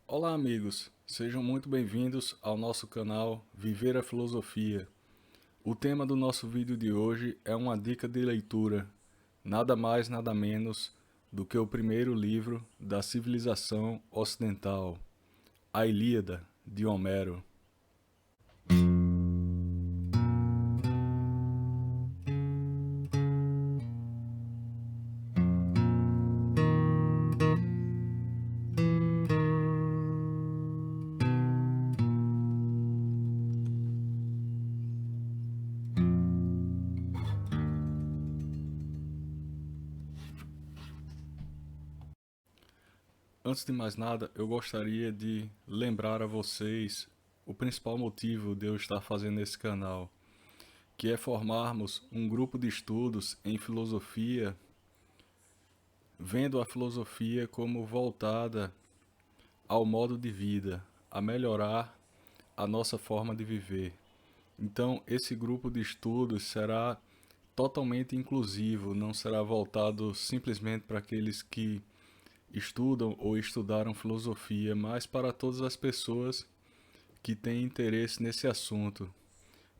Olá, amigos! Sejam muito bem-vindos ao nosso canal Viver a Filosofia. O tema do nosso vídeo de hoje é uma dica de leitura, nada mais, nada menos do que o primeiro livro da civilização ocidental, A Ilíada, de Homero. Antes de mais nada, eu gostaria de lembrar a vocês o principal motivo de eu estar fazendo esse canal, que é formarmos um grupo de estudos em filosofia, vendo a filosofia como voltada ao modo de vida, a melhorar a nossa forma de viver. Então, esse grupo de estudos será totalmente inclusivo, não será voltado simplesmente para aqueles que estudam ou estudaram filosofia, mas para todas as pessoas que têm interesse nesse assunto.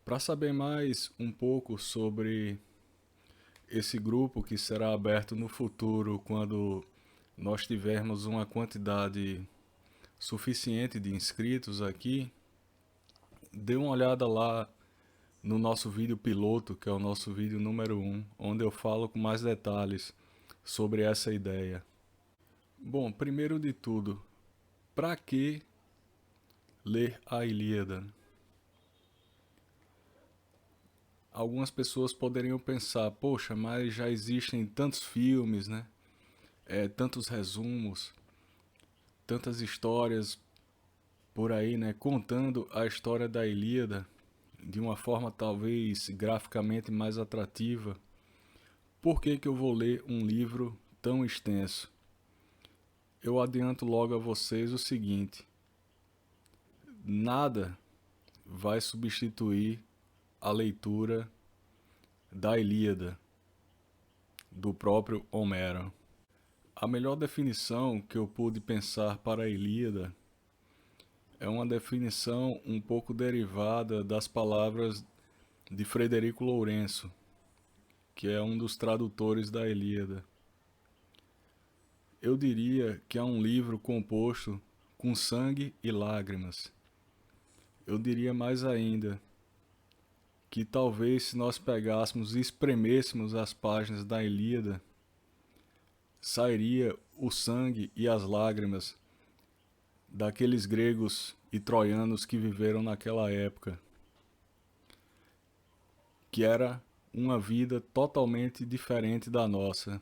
Para saber mais um pouco sobre esse grupo que será aberto no futuro, quando nós tivermos uma quantidade suficiente de inscritos aqui, dê uma olhada lá no nosso vídeo piloto, que é o nosso vídeo número 1, onde eu falo com mais detalhes sobre essa ideia. Bom, primeiro de tudo, para que ler a Ilíada? Algumas pessoas poderiam pensar, poxa, mas já existem tantos filmes, né? Tantos resumos, tantas histórias por aí, né? Contando a história da Ilíada de uma forma talvez graficamente mais atrativa. Por que que eu vou ler um livro tão extenso? Eu adianto logo a vocês o seguinte: nada vai substituir a leitura da Ilíada, do próprio Homero. A melhor definição que eu pude pensar para a Ilíada é uma definição um pouco derivada das palavras de Frederico Lourenço, que é um dos tradutores da Ilíada. Eu diria que é um livro composto com sangue e lágrimas. Eu diria mais ainda que talvez se nós pegássemos e espremêssemos as páginas da Ilíada, sairia o sangue e as lágrimas daqueles gregos e troianos que viveram naquela época, que era uma vida totalmente diferente da nossa.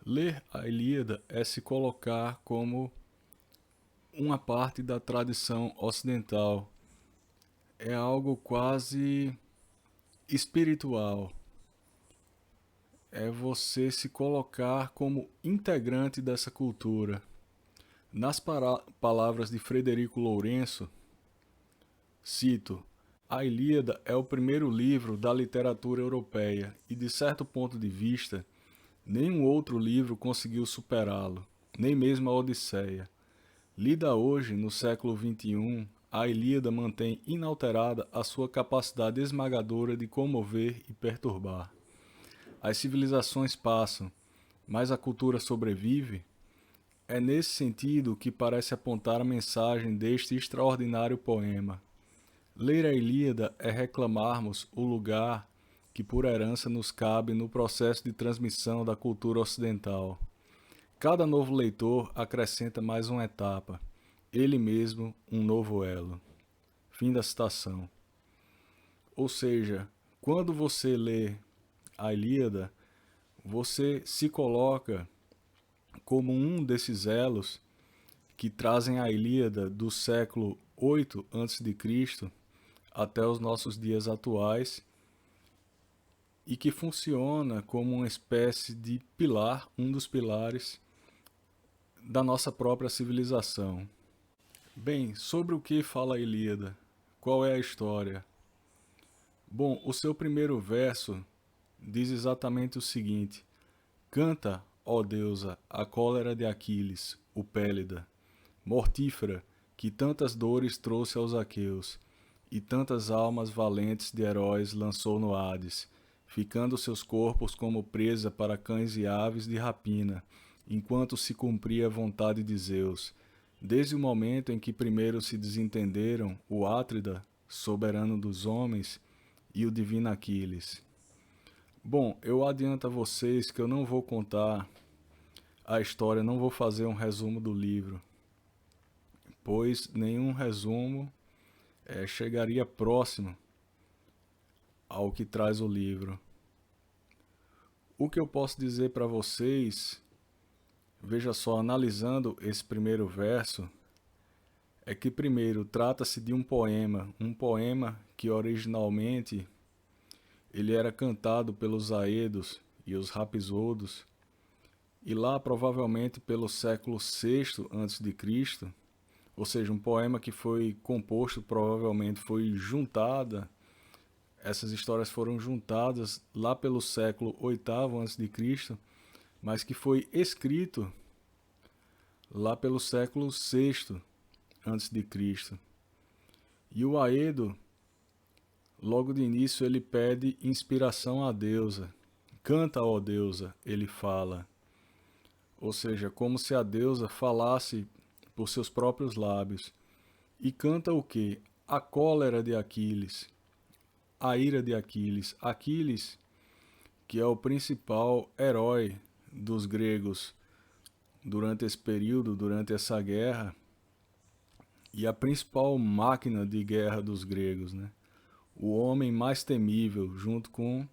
Ler a Ilíada é se colocar como uma parte da tradição ocidental. É algo quase espiritual. É você se colocar como integrante dessa cultura. Nas palavras de Frederico Lourenço, cito: A Ilíada é o primeiro livro da literatura europeia e, de certo ponto de vista, nenhum outro livro conseguiu superá-lo, nem mesmo a Odisseia. Lida hoje, no século XXI, a Ilíada mantém inalterada a sua capacidade esmagadora de comover e perturbar. As civilizações passam, mas a cultura sobrevive. É nesse sentido que parece apontar a mensagem deste extraordinário poema. Ler a Ilíada é reclamarmos o lugar que por herança nos cabe no processo de transmissão da cultura ocidental. Cada novo leitor acrescenta mais uma etapa, ele mesmo um novo elo. Fim da citação. Ou seja, quando você lê a Ilíada, você se coloca como um desses elos que trazem a Ilíada do século 8 a.C. até os nossos dias atuais e que funciona como uma espécie de pilar, um dos pilares da nossa própria civilização. Bem, sobre o que fala a Ilíada? Qual é a história? Bom, o seu primeiro verso diz exatamente o seguinte: Canta, ó deusa, a cólera de Aquiles, o Pélida. mortífera que tantas dores trouxe aos aqueus, e tantas almas valentes de heróis lançou no Hades, ficando seus corpos como presa para cães e aves de rapina, enquanto se cumpria a vontade de Zeus. Desde o momento em que primeiro se desentenderam o Átrida, soberano dos homens, e o divino Aquiles. Bom, eu adianto a vocês que eu não vou contar a história, não vou fazer um resumo do livro, pois nenhum resumo chegaria próximo ao que traz o livro. O que eu posso dizer para vocês, veja só, analisando esse primeiro verso, é que primeiro trata-se de um poema que originalmente ele era cantado pelos Aedos e os Rapsodos, e lá provavelmente pelo século VI a.C., ou seja, um poema que foi composto, provavelmente foi juntada, essas histórias foram juntadas lá pelo século VIII a.C., mas que foi escrito lá pelo século VI a.C. E o Aedo, logo de início, ele pede inspiração à deusa. Canta, ó deusa, ele fala. Ou seja, como se a deusa falasse por seus próprios lábios. E canta o quê? A cólera de Aquiles, a ira de Aquiles. Aquiles, que é o principal herói dos gregos durante esse período, durante essa guerra, e a principal máquina de guerra dos gregos, né? O homem mais temível, junto com,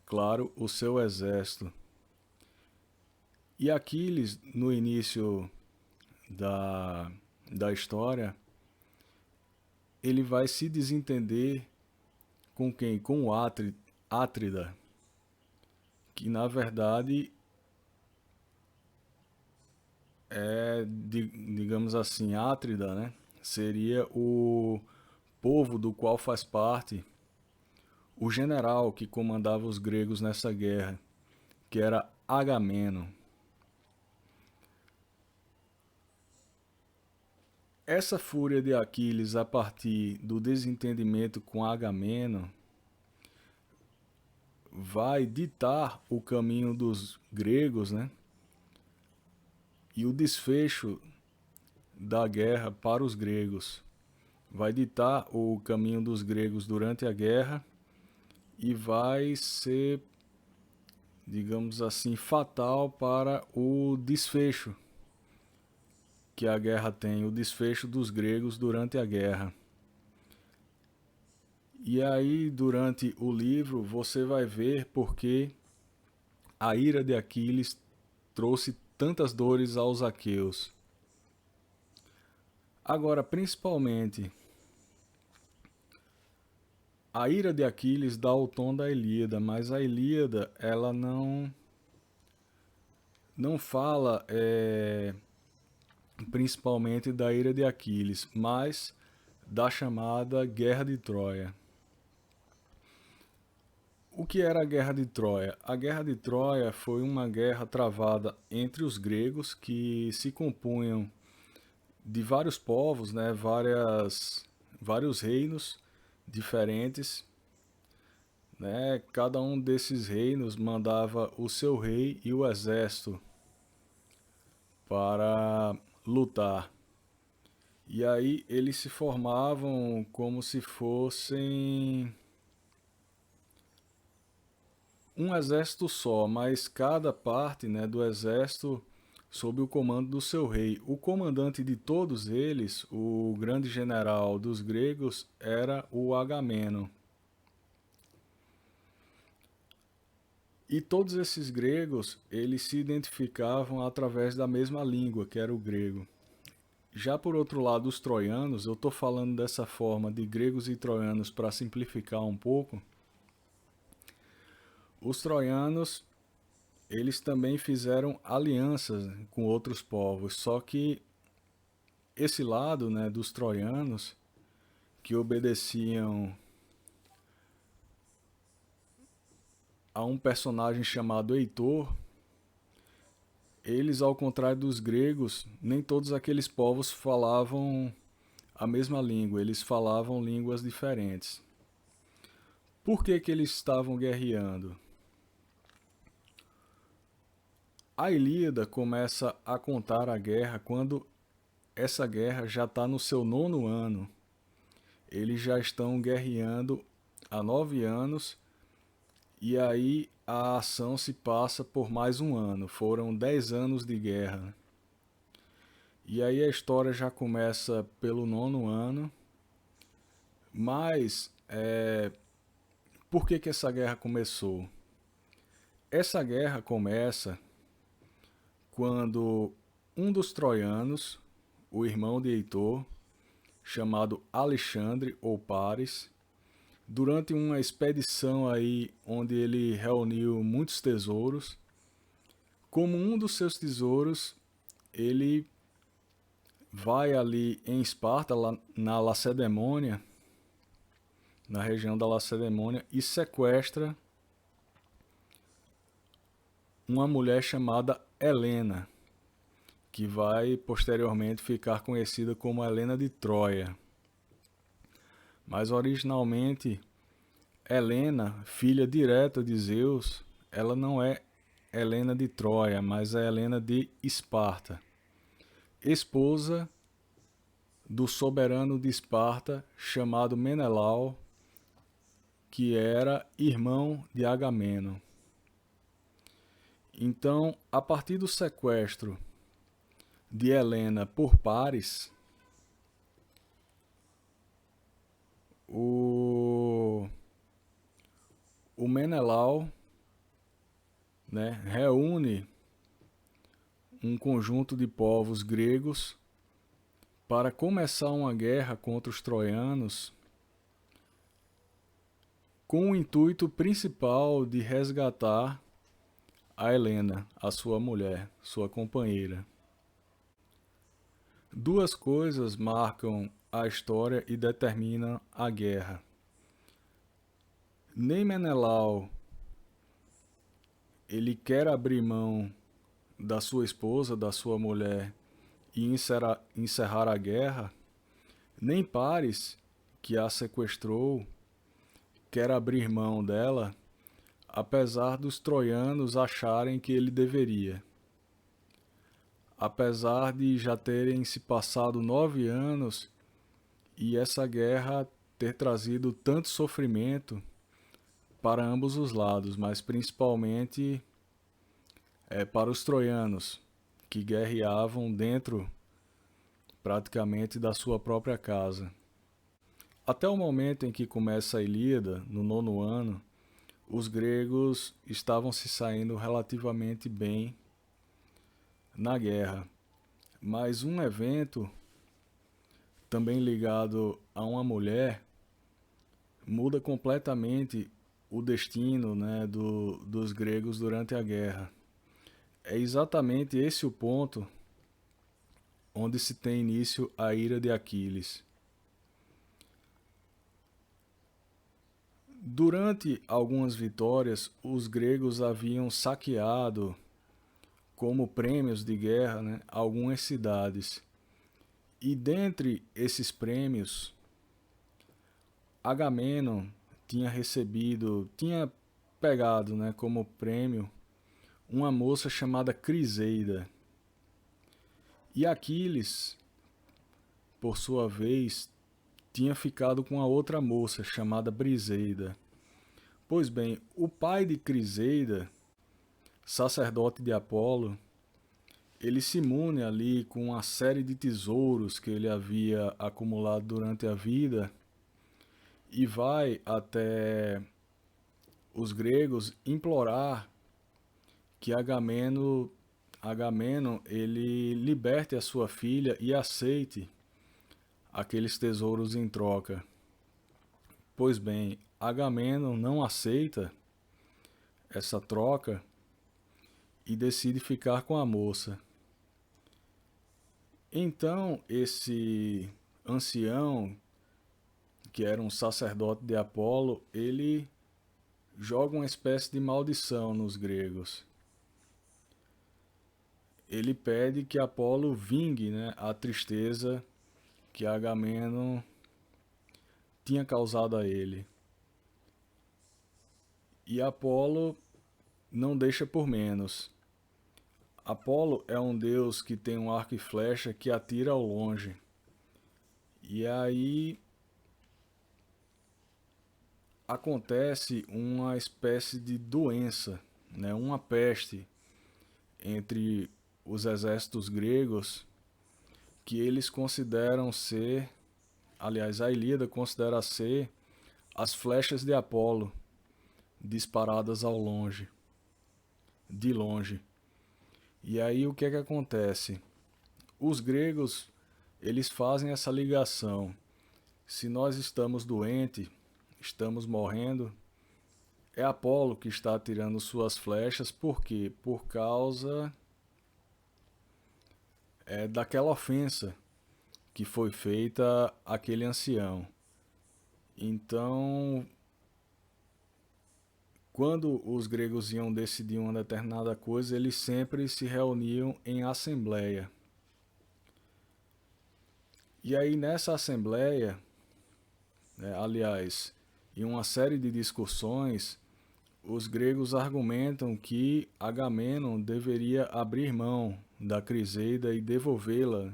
claro, o seu exército. E Aquiles, no início da história, ele vai se desentender com quem? Com o Átrida, que na verdade digamos assim, Átrida, né? Seria o povo do qual faz parte o general que comandava os gregos nessa guerra, que era Agamemnon. Essa fúria de Aquiles a partir do desentendimento com Agamemnon vai ditar o caminho dos gregos, né? E o desfecho da guerra para os gregos. Vai ditar o caminho dos gregos durante a guerra e vai ser, digamos assim, fatal para o desfecho que a guerra tem, o desfecho dos gregos durante a guerra. E aí, durante o livro, você vai ver porque a ira de Aquiles trouxe tantas dores aos aqueus. Agora, principalmente, a ira de Aquiles dá o tom da Ilíada, mas a Ilíada ela não fala principalmente da ira de Aquiles, mas da chamada Guerra de Troia. O que era a Guerra de Troia? A Guerra de Troia foi uma guerra travada entre os gregos que se compunham de vários povos, né, vários reinos diferentes, né? Cada um desses reinos mandava o seu rei e o exército para lutar. E aí eles se formavam como se fossem um exército só, mas cada parte, né, do exército sob o comando do seu rei. O comandante de todos eles, o grande general dos gregos, era o Agamemnon. E todos esses gregos, eles se identificavam através da mesma língua, que era o grego. Já por outro lado, os troianos, eu estou falando dessa forma de gregos e troianos para simplificar um pouco. Os troianos, eles também fizeram alianças com outros povos, só que esse lado, né, dos troianos, que obedeciam a um personagem chamado Heitor, Eles, ao contrário dos gregos, nem todos aqueles povos falavam a mesma língua, eles falavam línguas diferentes. Por que que eles estavam guerreando? A Ilíada começa a contar a guerra quando essa guerra já está no seu 9º ano. Eles já estão guerreando há 9 anos e aí a ação se passa por mais um ano. Foram 10 anos de guerra. E aí a história já começa pelo 9º ano. Mas por que que essa guerra começou? Essa guerra começa quando um dos troianos, o irmão de Heitor, chamado Alexandre ou Paris, durante uma expedição aí onde ele reuniu muitos tesouros, como um dos seus tesouros, ele vai ali em Esparta, lá na Lacedemônia, na região da Lacedemônia, e sequestra uma mulher chamada Helena, que vai posteriormente ficar conhecida como Helena de Troia. Mas originalmente, Helena, filha direta de Zeus, ela não é Helena de Troia, mas é Helena de Esparta, esposa do soberano de Esparta chamado Menelau, que era irmão de Agamemnon. Então, a partir do sequestro de Helena por Paris, o Menelau, né, reúne um conjunto de povos gregos para começar uma guerra contra os troianos com o intuito principal de resgatar a Helena, a sua mulher, sua companheira. Duas coisas marcam a história e determinam a guerra. Nem Menelau ele quer abrir mão da sua esposa, da sua mulher e encerrar a guerra, nem Paris, que a sequestrou, quer abrir mão dela, apesar dos troianos acharem que ele deveria. Apesar de já terem se passado 9 anos e essa guerra ter trazido tanto sofrimento para ambos os lados, mas principalmente para os troianos, que guerreavam dentro praticamente da sua própria casa. Até o momento em que começa a Ilíada, no 9º ano, os gregos estavam se saindo relativamente bem na guerra, mas um evento também ligado a uma mulher muda completamente o destino, né, dos gregos durante a guerra. É exatamente esse o ponto onde se tem início a ira de Aquiles. Durante algumas vitórias, os gregos haviam saqueado, como prêmios de guerra, né, algumas cidades. E dentre esses prêmios, Agamemnon tinha pegado, né, como prêmio uma moça chamada Criseida. E Aquiles, por sua vez, tinha ficado com a outra moça chamada Briseida. Pois bem, o pai de Criseida, sacerdote de Apolo, ele se imune ali com uma série de tesouros que ele havia acumulado durante a vida e vai até os gregos implorar que Agamemnon ele liberte a sua filha e aceite aqueles tesouros em troca. Pois bem, Agamemnon não aceita essa troca e decide ficar com a moça. Então, esse ancião, que era um sacerdote de Apolo, ele joga uma espécie de maldição nos gregos. ele pede que Apolo vingue, né, a tristeza que Agamenon tinha causado a ele. E Apolo não deixa por menos. Apolo é um deus que tem um arco e flecha que atira ao longe. E aí acontece uma espécie de doença, né, uma peste entre os exércitos gregos que eles consideram ser, aliás, a Ilíada considera ser as flechas de Apolo disparadas ao longe, de longe. E aí o que é que acontece? Os gregos, eles fazem essa ligação. Se nós estamos doentes, estamos morrendo, é Apolo que está atirando suas flechas, por quê? Por causa daquela ofensa que foi feita àquele ancião. Então, quando os gregos iam decidir uma determinada coisa, eles sempre se reuniam em assembleia. E aí nessa assembleia, né, aliás, em uma série de discussões, os gregos argumentam que Agamenon deveria abrir mão da Criseida e devolvê-la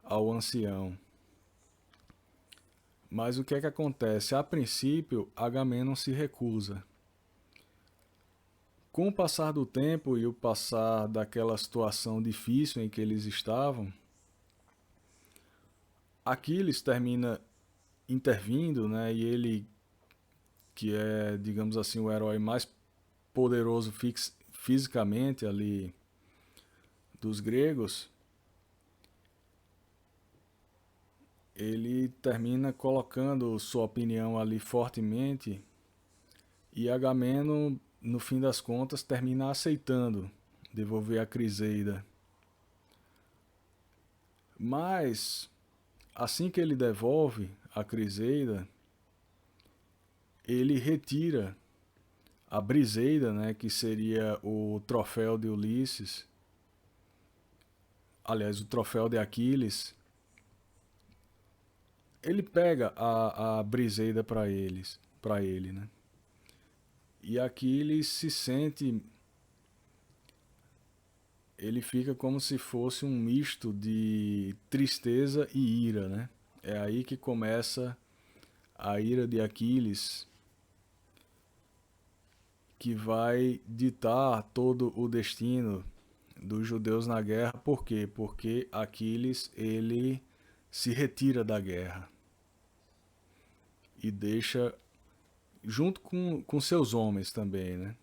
ao ancião. Mas o que é que acontece? A princípio, Agamenon se recusa. Com o passar do tempo e o passar daquela situação difícil em que eles estavam, Aquiles termina intervindo, né? E ele, que é, digamos assim, o herói mais poderoso fisicamente ali dos gregos, ele termina colocando sua opinião ali fortemente e Agamemnon, no fim das contas, termina aceitando devolver a Criseida. Mas, assim que ele devolve a Criseida, ele retira a Briseida, né, que seria o troféu de Ulisses, aliás, o troféu de Aquiles. Ele pega a Briseida para ele, né? E Aquiles se sente, ele fica como se fosse um misto de tristeza e ira, né? É aí que começa a ira de Aquiles, que vai ditar todo o destino dos judeus na guerra. Por quê? Porque Aquiles, ele se retira da guerra e deixa, junto com seus homens também, né?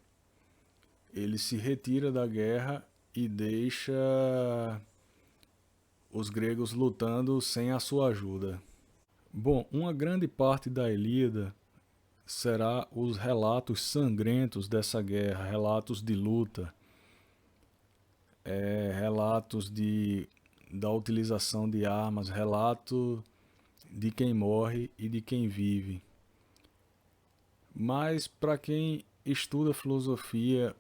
Ele se retira da guerra e deixa os gregos lutando sem a sua ajuda. Bom, uma grande parte da Ilíada será os relatos sangrentos dessa guerra, relatos de luta, relatos da utilização de armas, relato de quem morre e de quem vive. Mas para quem estuda filosofia,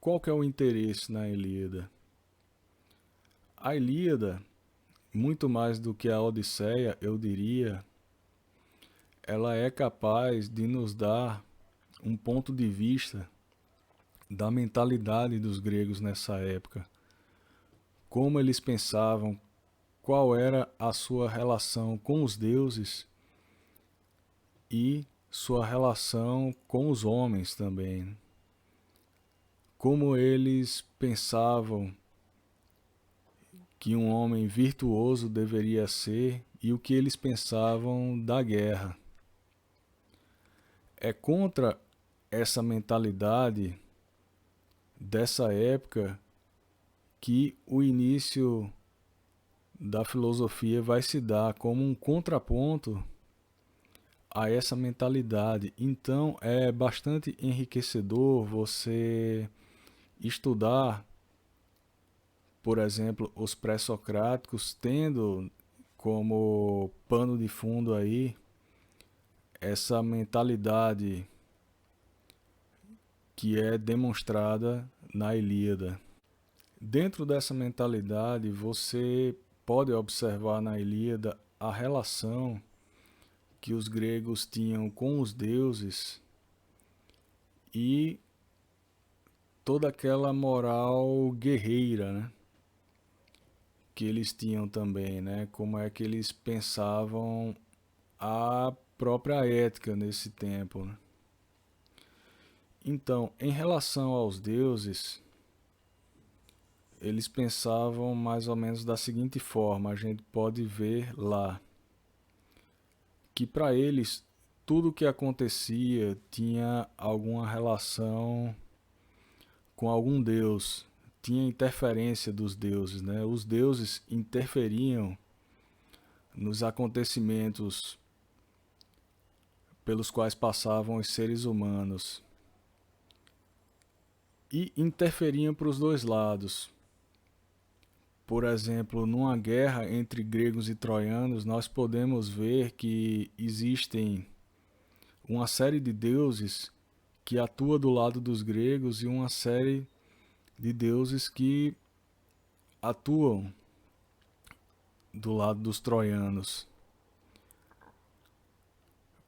qual que é o interesse na Ilíada? A Ilíada, muito mais do que a Odisseia, eu diria, ela é capaz de nos dar um ponto de vista da mentalidade dos gregos nessa época. Como eles pensavam, qual era a sua relação com os deuses e sua relação com os homens também. Como eles pensavam que um homem virtuoso deveria ser e o que eles pensavam da guerra. É contra essa mentalidade dessa época que o início da filosofia vai se dar como um contraponto a essa mentalidade. Então é bastante enriquecedor você estudar, por exemplo, os pré-socráticos, tendo como pano de fundo aí essa mentalidade que é demonstrada na Ilíada. Dentro dessa mentalidade, você pode observar na Ilíada a relação que os gregos tinham com os deuses e toda aquela moral guerreira, né, que eles tinham também, né, como é que eles pensavam a própria ética nesse tempo, né? Então, em relação aos deuses, eles pensavam mais ou menos da seguinte forma, a gente pode ver lá, que para eles tudo que acontecia tinha alguma relação com algum deus, tinha interferência dos deuses, né? Os deuses interferiam nos acontecimentos pelos quais passavam os seres humanos e interferiam para os dois lados. Por exemplo, numa guerra entre gregos e troianos, nós podemos ver que existem uma série de deuses que atua do lado dos gregos e uma série de deuses que atuam do lado dos troianos.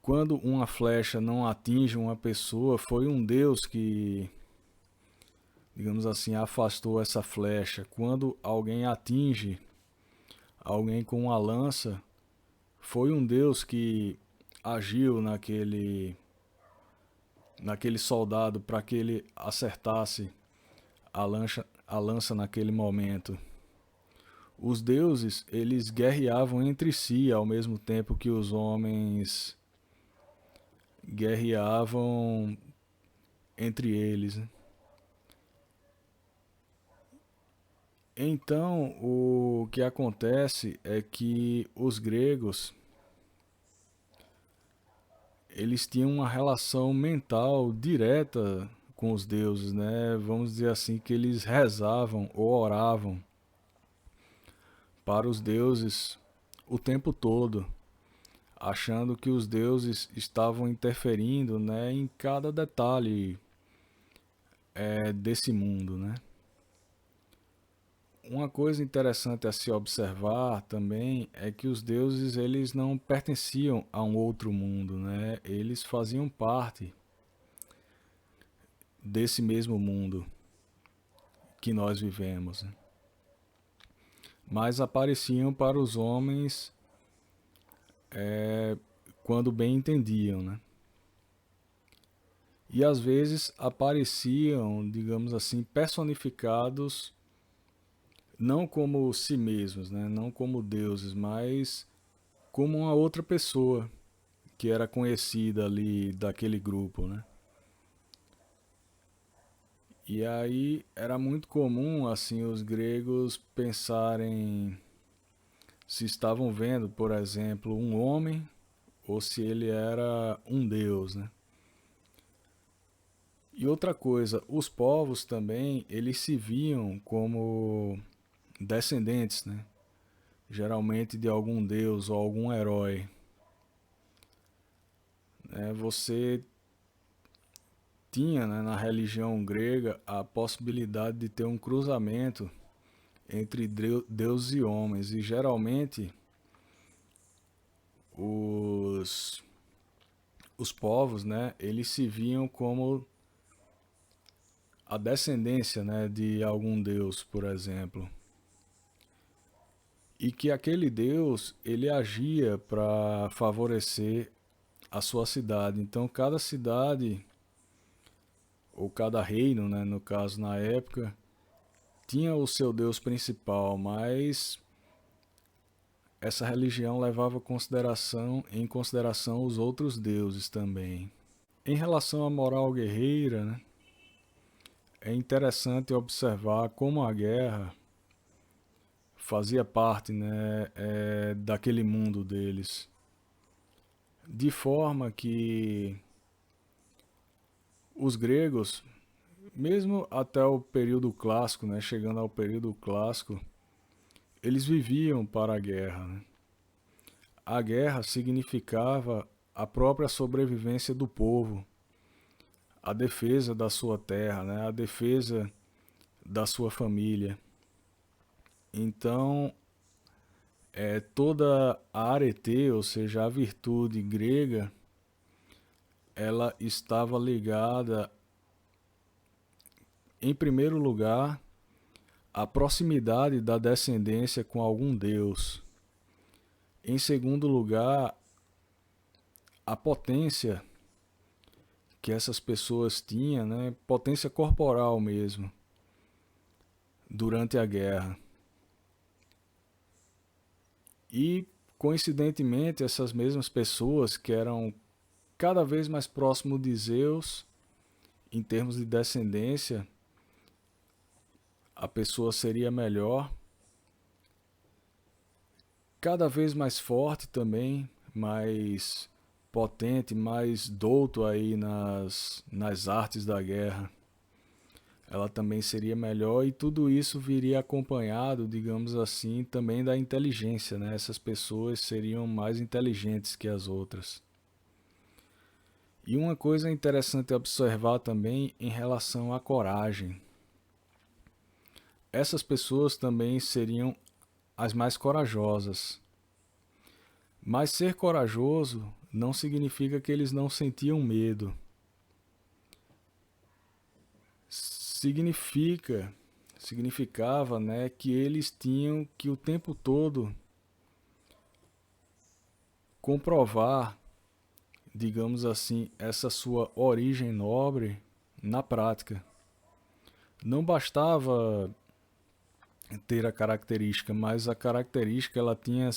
Quando uma flecha não atinge uma pessoa, foi um deus que, digamos assim, afastou essa flecha. Quando alguém atinge alguém com uma lança, foi um deus que agiu naquele soldado para que ele acertasse a lança naquele momento. Os deuses, eles guerreavam entre si ao mesmo tempo que os homens guerreavam entre eles, né? Então, o que acontece é que os gregos, eles tinham uma relação mental direta com os deuses, né? Vamos dizer assim, que eles rezavam ou oravam para os deuses o tempo todo, achando que os deuses estavam interferindo, né, em cada detalhe desse mundo, né? Uma coisa interessante a se observar também é que os deuses eles não pertenciam a um outro mundo, né? Eles faziam parte desse mesmo mundo que nós vivemos, né? Mas apareciam para os homens quando bem entendiam, né? E às vezes apareciam, digamos assim, personificados não como si mesmos, né? Não como deuses, mas como uma outra pessoa que era conhecida ali daquele grupo, né? E aí era muito comum assim os gregos pensarem se estavam vendo, por exemplo, um homem ou se ele era um deus, né? E outra coisa, os povos também, eles se viam como descendentes, né? Geralmente de algum deus ou algum herói. Você tinha, né, na religião grega a possibilidade de ter um cruzamento entre Deus e homens, e geralmente os, os povos, né, eles se viam como a descendência, né, de algum deus, por exemplo, e que aquele deus ele agia para favorecer a sua cidade. Então cada cidade ou cada reino, né, no caso na época, tinha o seu deus principal, mas essa religião levava em consideração os outros deuses também. Em relação à moral guerreira, né, é interessante observar como a guerra fazia parte, né, daquele mundo deles, de forma que os gregos, mesmo até o período clássico, né, chegando ao período clássico, eles viviam para a guerra, né? A guerra significava a própria sobrevivência do povo, a defesa da sua terra, né? A defesa da sua família. Então, toda a arete, ou seja, a virtude grega, ela estava ligada, em primeiro lugar, à proximidade da descendência com algum deus. Em segundo lugar, a potência que essas pessoas tinham, né, potência corporal mesmo, durante a guerra. E, coincidentemente, essas mesmas pessoas que eram cada vez mais próximos de Zeus, em termos de descendência, a pessoa seria melhor, cada vez mais forte também, mais potente, mais douto aí nas artes da guerra. Ela também seria melhor, e tudo isso viria acompanhado, digamos assim, também da inteligência, né? Essas pessoas seriam mais inteligentes que as outras. E uma coisa interessante observar também em relação à coragem. Essas pessoas também seriam as mais corajosas. Mas ser corajoso não significa que eles não sentiam medo. Significava, né, que eles tinham que o tempo todo comprovar, digamos assim, essa sua origem nobre na prática. Não bastava ter a característica, mas a característica ela tinha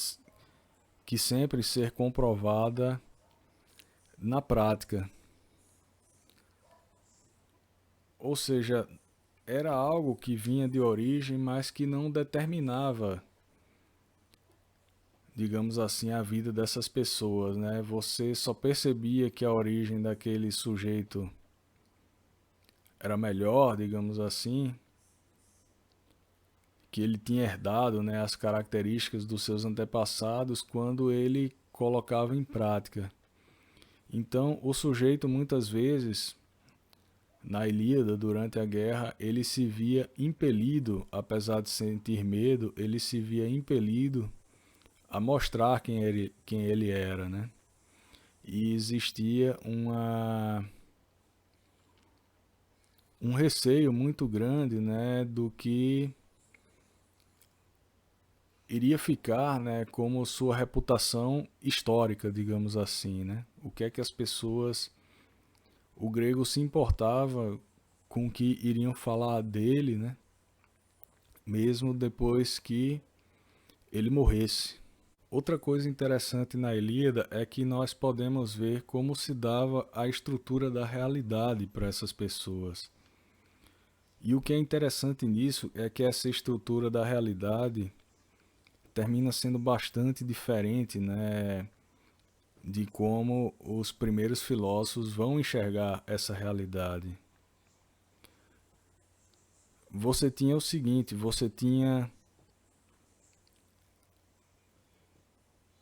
que sempre ser comprovada na prática. Ou seja, era algo que vinha de origem, mas que não determinava, digamos assim, a vida dessas pessoas, né? Você só percebia que a origem daquele sujeito era melhor, digamos assim, que ele tinha herdado, né, as características dos seus antepassados quando ele colocava em prática. Então, o sujeito muitas vezes, na Ilíada, durante a guerra, ele se via impelido, apesar de sentir medo, ele se via impelido a mostrar quem ele era, né? E existia um receio muito grande, né, do que iria ficar, né, como sua reputação histórica, digamos assim, né? O que é que as pessoas, o grego se importava com o que iriam falar dele, né? Mesmo depois que ele morresse. Outra coisa interessante na Ilíada é que nós podemos ver como se dava a estrutura da realidade para essas pessoas. E o que é interessante nisso é que essa estrutura da realidade termina sendo bastante diferente, né, de como os primeiros filósofos vão enxergar essa realidade. Você tinha o seguinte, você tinha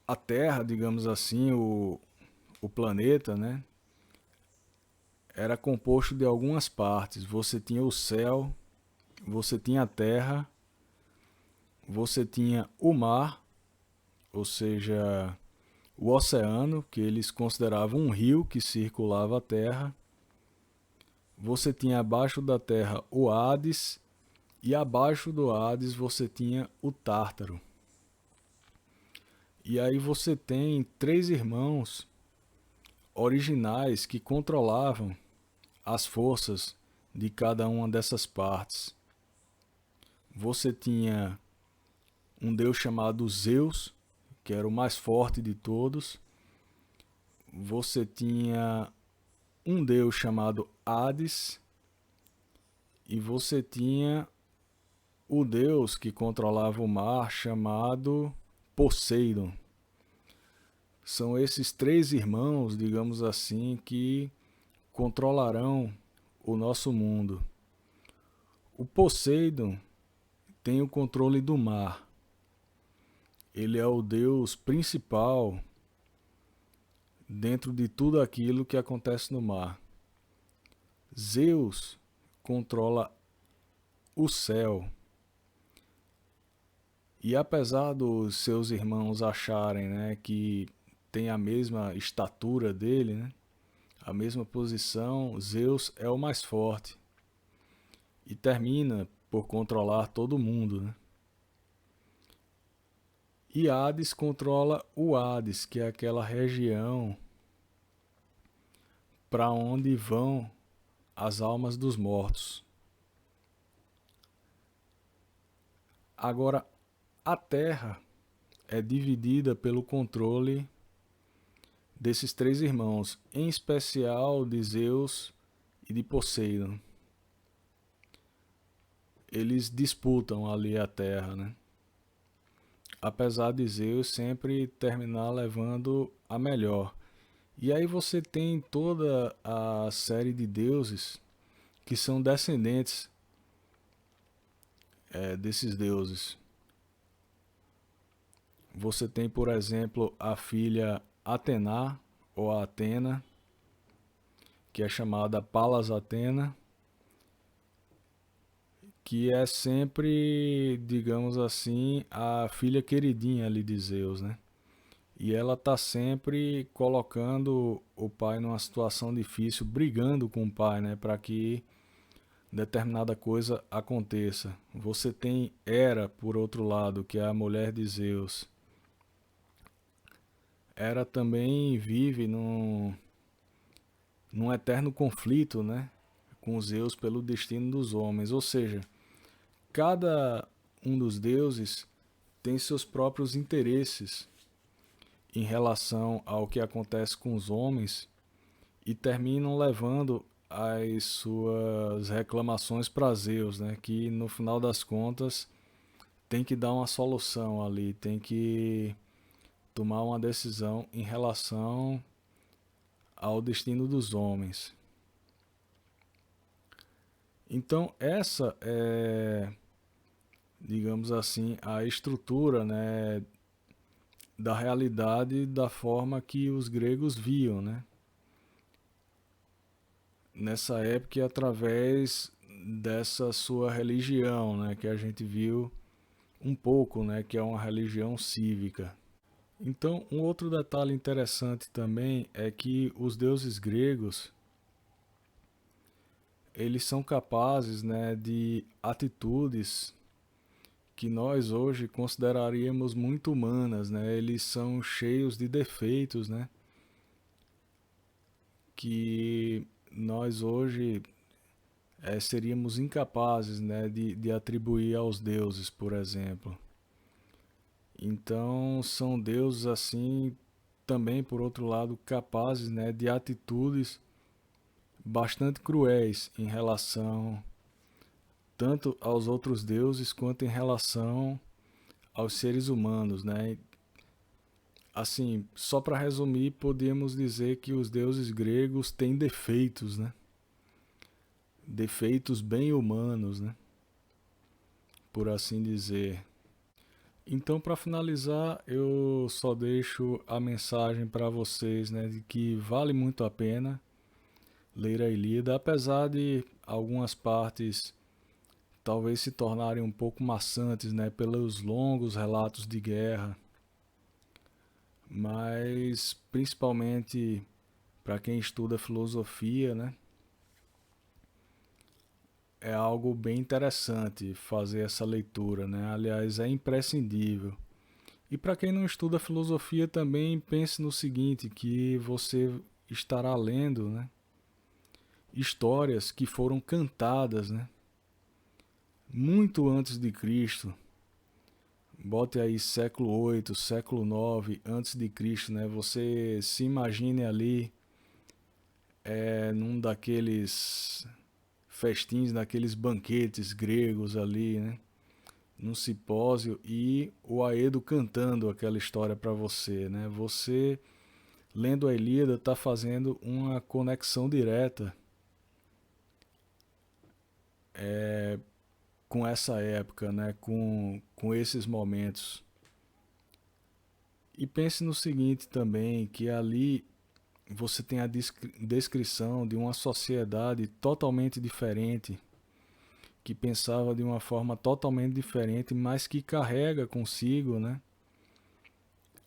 a Terra, digamos assim, o planeta, né, era composto de algumas partes. Você tinha o céu, você tinha a terra, você tinha o mar, ou seja, o oceano, que eles consideravam um rio que circulava a terra. Você tinha abaixo da terra o Hades, e abaixo do Hades você tinha o Tártaro. E aí você tem três irmãos originais que controlavam as forças de cada uma dessas partes. Você tinha um deus chamado Zeus, que era o mais forte de todos. Você tinha um deus chamado Hades. E você tinha o deus que controlava o mar, chamado Poseidon. São esses três irmãos, digamos assim, que controlarão o nosso mundo. O Poseidon tem o controle do mar. Ele é o deus principal dentro de tudo aquilo que acontece no mar. Zeus controla o céu. E apesar dos seus irmãos acharem, né, que tem a mesma estatura dele, né, a mesma posição, Zeus é o mais forte e termina por controlar todo mundo, né? E Hades controla o Hades, que é aquela região para onde vão as almas dos mortos. Agora, a Terra é dividida pelo controle desses três irmãos, em especial de Zeus e de Poseidon. Eles disputam ali a Terra, né? Apesar de Zeus sempre terminar levando a melhor. E aí você tem toda a série de deuses que são descendentes desses deuses. Você tem, por exemplo, a filha Atena, ou Atena, que é chamada Palas Atena, que é sempre, digamos assim, a filha queridinha ali de Zeus, né? E ela tá sempre colocando o pai numa situação difícil, brigando com o pai, né, para que determinada coisa aconteça. Você tem Hera, por outro lado, que é a mulher de Zeus. Hera também vive num eterno conflito, né, com Zeus pelo destino dos homens. Ou seja, cada um dos deuses tem seus próprios interesses em relação ao que acontece com os homens e terminam levando as suas reclamações para Zeus, né? Que no final das contas tem que dar uma solução ali, tem que tomar uma decisão em relação ao destino dos homens. Então essa é, digamos assim, a estrutura, né, da realidade da forma que os gregos viam, né? Nessa época e através dessa sua religião, né, que a gente viu um pouco, né, que é uma religião cívica. Então, um outro detalhe interessante também é que os deuses gregos, eles são capazes, né, de atitudes que nós hoje consideraríamos muito humanas, né? Eles são cheios de defeitos, né, que nós hoje seríamos incapazes, né, de atribuir aos deuses, por exemplo. Então são deuses assim também, por outro lado, capazes, né, de atitudes bastante cruéis em relação tanto aos outros deuses quanto em relação aos seres humanos, né? Assim, só para resumir, podemos dizer que os deuses gregos têm defeitos, né? Defeitos bem humanos, né? Por assim dizer. Então, para finalizar, eu só deixo a mensagem para vocês, né, de que vale muito a pena ler a Ilíada, apesar de algumas partes talvez se tornarem um pouco maçantes, né, pelos longos relatos de guerra, mas principalmente para quem estuda filosofia, né, é algo bem interessante fazer essa leitura, né? Aliás, é imprescindível. E para quem não estuda filosofia também pense no seguinte, que você estará lendo, né, histórias que foram cantadas, né, muito antes de Cristo. Bote aí século 8, século 9 antes de Cristo, né? Você se imagine ali num daqueles festins, daqueles banquetes gregos ali, né? Num simpósio e o Aedo cantando aquela história para você, né? Você lendo a Ilíada está fazendo uma conexão direta com essa época, né? Com esses momentos. E pense no seguinte também, que ali você tem a descrição de uma sociedade totalmente diferente, que pensava de uma forma totalmente diferente, mas que carrega consigo, né,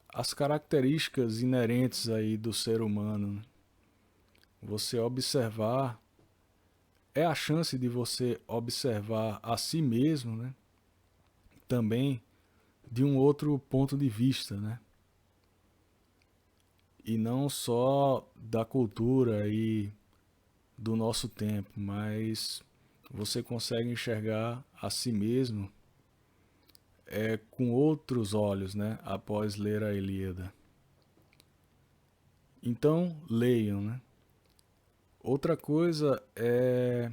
as características inerentes aí do ser humano. Você observar é a chance de você observar a si mesmo, né, também de um outro ponto de vista, né? E não só da cultura e do nosso tempo, mas você consegue enxergar a si mesmo com outros olhos, né? Após ler a Ilíada. Então, leiam, né? Outra coisa é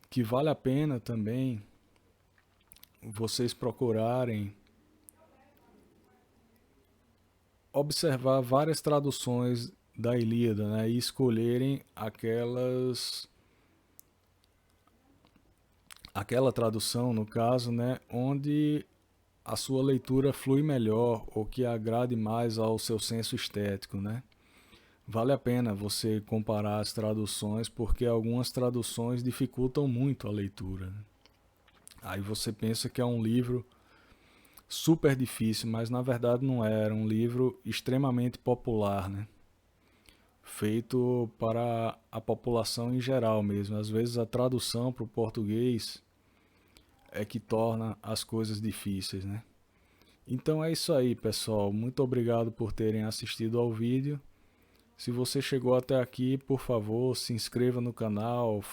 que vale a pena também vocês procurarem observar várias traduções da Ilíada, né, e escolherem aquela tradução, no caso, né, onde a sua leitura flui melhor ou que agrade mais ao seu senso estético, né? Vale a pena você comparar as traduções, porque algumas traduções dificultam muito a leitura, né? Aí você pensa que é um livro super difícil, mas na verdade não é. Era um livro extremamente popular, né? Feito para a população em geral mesmo. Às vezes a tradução para o português é que torna as coisas difíceis, né? Então é isso aí, pessoal. Muito obrigado por terem assistido ao vídeo. Se você chegou até aqui, por favor, se inscreva no canal,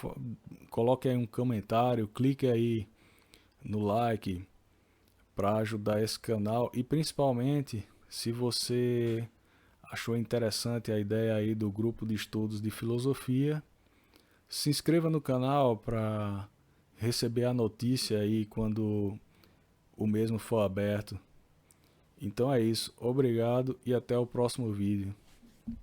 coloque aí um comentário, clique aí no like para ajudar esse canal e principalmente, se você achou interessante a ideia aí do grupo de estudos de filosofia, se inscreva no canal para receber a notícia aí quando o mesmo for aberto. Então é isso, obrigado e até o próximo vídeo.